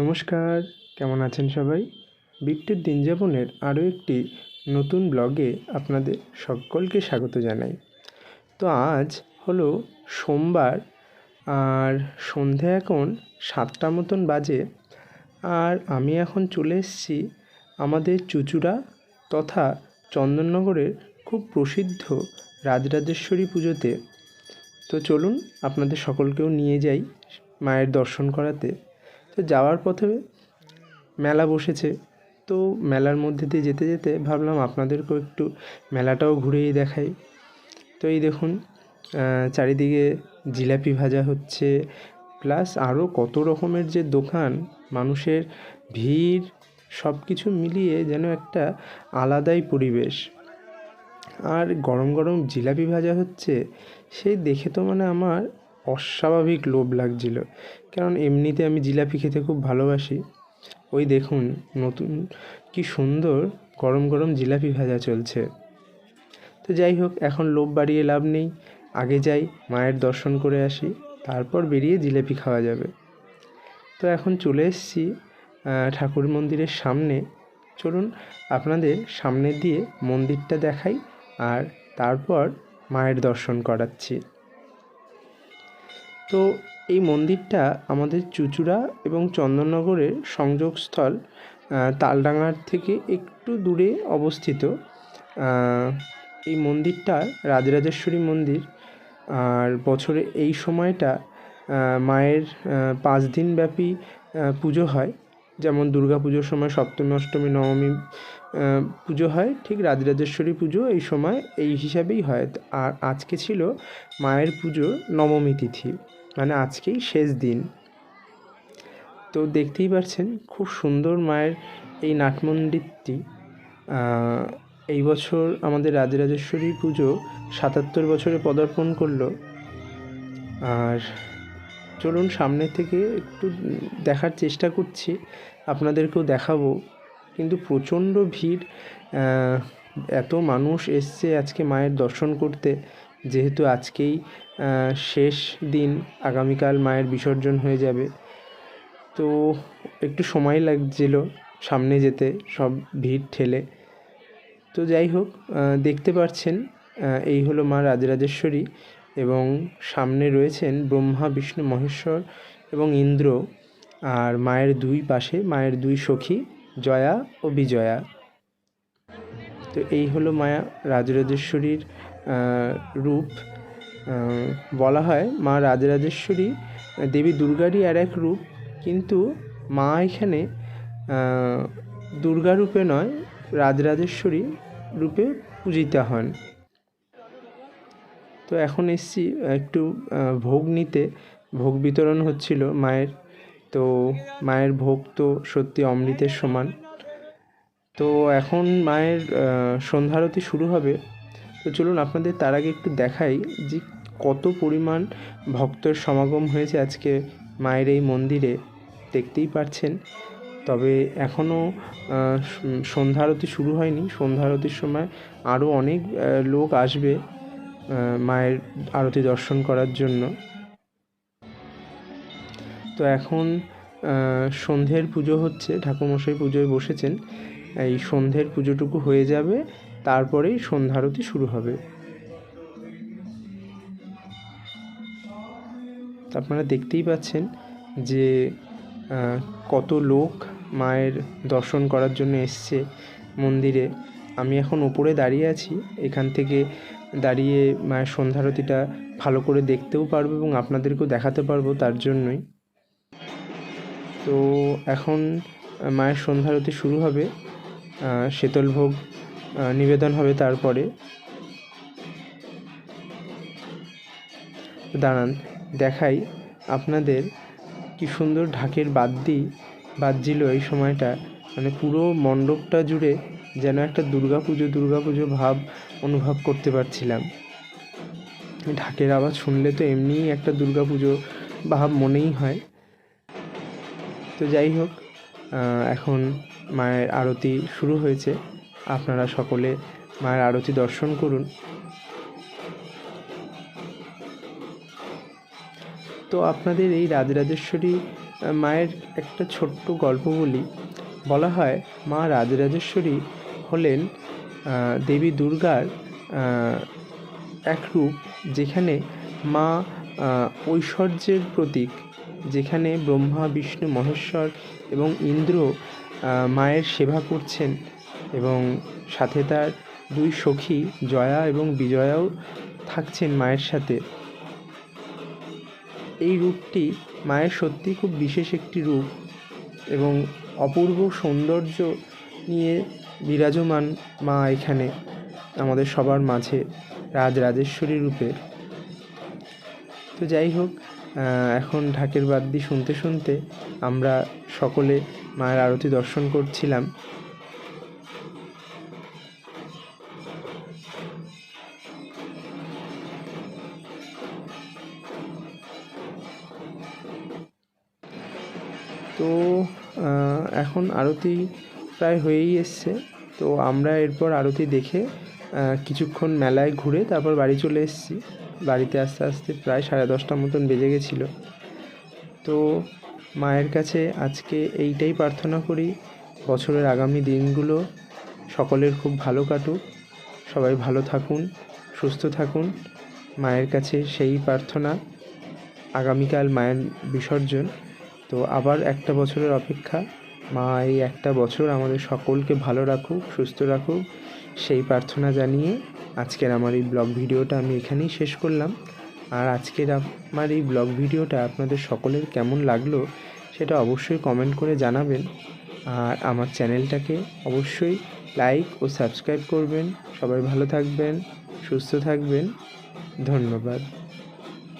নমস্কার, কেমন আছেন সবাই? বিট্টুর দিনযাপনের আরও একটি নতুন ব্লগে আপনাদের সকলকে স্বাগত জানাই। তো আজ হলো সোমবার, আর সন্ধে এখন 7টা মতন বাজে। আর আমি এখন চলে এসেছি আমাদের চুঁচুড়া তথা চন্দননগরের খুব প্রসিদ্ধ রাজরাজেশ্বরী পুজোতে। তো চলুন আপনাদের সকলকেও নিয়ে যাই মায়ের দর্শন করাতে। তো যাওয়ার পথে মেলা বসেছে, তো মেলার মধ্যে দিয়ে যেতে যেতে ভাবলাম আপনাদেরকেও একটু মেলাটাও ঘুরেই দেখাই। তো এই দেখুন, চারিদিকে জিলাপি ভাজা হচ্ছে, প্লাস আরও কত রকমের যে দোকান, মানুষের ভিড়, সব কিছু মিলিয়ে যেন একটা আলাদাই পরিবেশ। আর গরম গরম জিলাপি ভাজা হচ্ছে, সেই দেখে তো আমার অস্বাভাবিক লোভ লাগছিল, কারণ এমনিতে আমি জিলাপি খেতে খুব ভালোবাসি। ওই দেখুন, নতুন কি সুন্দর গরম গরম জিলাপি ভাজা চলছে। তো যাই হোক, এখন লোভ বাড়িয়ে লাভ নেই, আগে যাই মায়ের দর্শন করে আসি, তারপর বেরিয়ে জিলাপি খাওয়া যাবে। তো এখন চলে এসেছি ঠাকুর মন্দিরের সামনে। চলুন আপনাদের সামনে দিয়ে মন্দিরটা দেখাই, আর তারপর মায়ের দর্শন করাচ্ছি। তো এই মন্দিরটা আমাদের চুঁচুড়া এবং চন্দননগরের সংযোগস্থল তালডাঙার থেকে একটু দূরে অবস্থিত। এই মন্দিরটা রাজরাজেশ্বরী মন্দির। আর বছরে এই সময়টা মায়ের 5 দিন ব্যাপী পুজো হয়। যেমন দুর্গা পুজোর সময় সপ্তমী, অষ্টমী, নবমী পুজো হয়, ঠিক রাজরাজেশ্বরী পুজো এই সময় এই হিসাবেই হয়। আর আজকে ছিল মায়ের পুজোর নবমী তিথি, মানে আজকেই শেষ দিন। তো দেখতেই পাচ্ছেন খুব সুন্দর মায়ের এই নাট মন্দিরটি। এই বছর আমাদের রাজরাজেশ্বরী পুজো 77 বছরে পদার্পণ করলো। আর চলুন সামনে থেকে একটু দেখার চেষ্টা করছি, আপনাদেরকেও দেখাবো। কিন্তু প্রচণ্ড ভিড়, এত মানুষ এসছে আজকে মায়ের দর্শন করতে, যেহেতু আজকেই শেষ দিন, আগামীকাল মায়ের বিসর্জন হয়ে যাবে। তো একটু সময় লাগছিল সামনে যেতে, সব ভিড় ঠেলে। তো যাই হোক, দেখতে পাচ্ছেন এই হলো মা রাজরাজেশ্বরী, এবং সামনে রয়েছেন ব্রহ্মা, বিষ্ণু, মহেশ্বর এবং ইন্দ্র। আর মায়ের দুই পাশে মায়ের দুই সখী জয়া ও বিজয়া। তো এই হলো মায়া রাজরাজেশ্বরীর রূপ। বলা হয় মা রাজরাজেশ্বরী দেবী দুর্গারই আর এক রূপ, কিন্তু মা এখানে দুর্গা রূপে নয়, রাজরাজেশ্বরী রূপে পূজিতা হন। তো এখন এসছি একটু ভোগ নিতে, ভোগ বিতরণ হচ্ছিল মায়ের। তো মায়ের ভোগ তো সত্যি অমৃতের সমান। তো এখন মায়ের সন্ধ্যারতি শুরু হবে। তো চলুন আপনাদের তার আগে একটু দেখাই যে কত পরিমাণ ভক্তের সমাগম হয়েছে আজকে মায়ের এই মন্দিরে, দেখতেই পাচ্ছেন। তবে এখনও সন্ধ্যারতি শুরু হয়নি। সন্ধ্যারতির সময় আরও অনেক লোক আসবে মায়ের আরতি দর্শন করার জন্য। তো এখন সন্ধ্যের পুজো হচ্ছে, ঠাকুরমশাই পুজোয় বসেছেন। এই সন্ধ্যের পুজোটুকু হয়ে যাবে, তারপরেই সন্ধ্যারতি শুরু হবে। আপনারা দেখতেই পাচ্ছেন যে কত লোক মায়ের দর্শন করার জন্য এসছে মন্দিরে। আমি এখন ওপরে দাঁড়িয়ে আছি, এখান থেকে দাঁড়িয়ে মায়ের সন্ধ্যারতিটা ভালো করে দেখতেও পারবো এবং আপনাদেরকেও দেখাতে পারবো, তার জন্যই। তো এখন মায়ের সন্ধ্যারতি শুরু হবে, শীতল ভোগ নিবেদন হবে। তারপরে দাঁড়ান দেখাই আপনাদের, কি সুন্দর ঢাকের বাজছিল এই সময়টা, মানে পুরো মণ্ডপটা জুড়ে যেন একটা দুর্গাপুজো ভাব অনুভব করতে পারছিলাম। ঢাকের আওয়াজ শুনলে তো এমনিই একটা দুর্গাপুজো ভাব মনেই হয়। তো যাই হোক, এখন মায়ের আরতি শুরু হয়েছে, আপনারা সকলে মায়ের আরতি দর্শন করুন। তো আপনাদের এই রাজরাজেশ্বরী মায়ের একটা ছোট্ট গল্প বলি। বলা হয় মা রাজরাজেশ্বরী হলেন দেবী দুর্গার এক রূপ, যেখানে মা ঐশ্বর্যের প্রতীক, যেখানে ব্রহ্মা, বিষ্ণু, মহেশ্বর এবং ইন্দ্র মায়ের সেবা করছেন এবং সাথে তার দুই সখী জয়া এবং বিজয়াও থাকছেন মায়ের সাথে। এই রূপটি মায়ের সত্যিই খুব বিশেষ একটি রূপ এবং অপূর্ব সৌন্দর্য নিয়ে বিরাজমান মা এখানে আমাদের সবার মাঝে রাজরাজেশ্বরী রূপে। তো যাই হোক, এখন ঢাকের বাদ্যি শুনতে শুনতে আমরা সকলে মায়ের আরতি দর্শন করছিলাম। তো এখন আরতি প্রায় হয়েই এসছে। তো আমরা এরপর আরতি দেখে কিছুক্ষণ মেলায় ঘুরে তারপর বাড়ি চলে এসেছি। বাড়িতে আস্তে আস্তে প্রায় 10:30 মতন বেজে গেছিলো। তো মায়ের কাছে আজকে এইটাই প্রার্থনা করি, বছরের আগামী দিনগুলো সকলের খুব ভালো কাটুক, সবাই ভালো থাকুন, সুস্থ থাকুন। মায়ের কাছে সেই প্রার্থনা। আগামীকাল মায়ের বিসর্জন, তো আবার একটা বছরের অপেক্ষা। মা এই একটা বছর আমাদের সকলকে ভালো রাখুক, সুস্থ রাখুক, সেই প্রার্থনা জানিয়ে আজকের আমার এই ব্লগ ভিডিওটা আমি এখানেই শেষ করলাম। আর আজকের আমার এই ব্লগ ভিডিওটা আপনাদের সকলের কেমন লাগলো সেটা অবশ্যই কমেন্ট করে জানাবেন। আর আমার চ্যানেলটাকে অবশ্যই লাইক ও সাবস্ক্রাইব করবেন। সবাই ভালো থাকবেন, সুস্থ থাকবেন। ধন্যবাদ।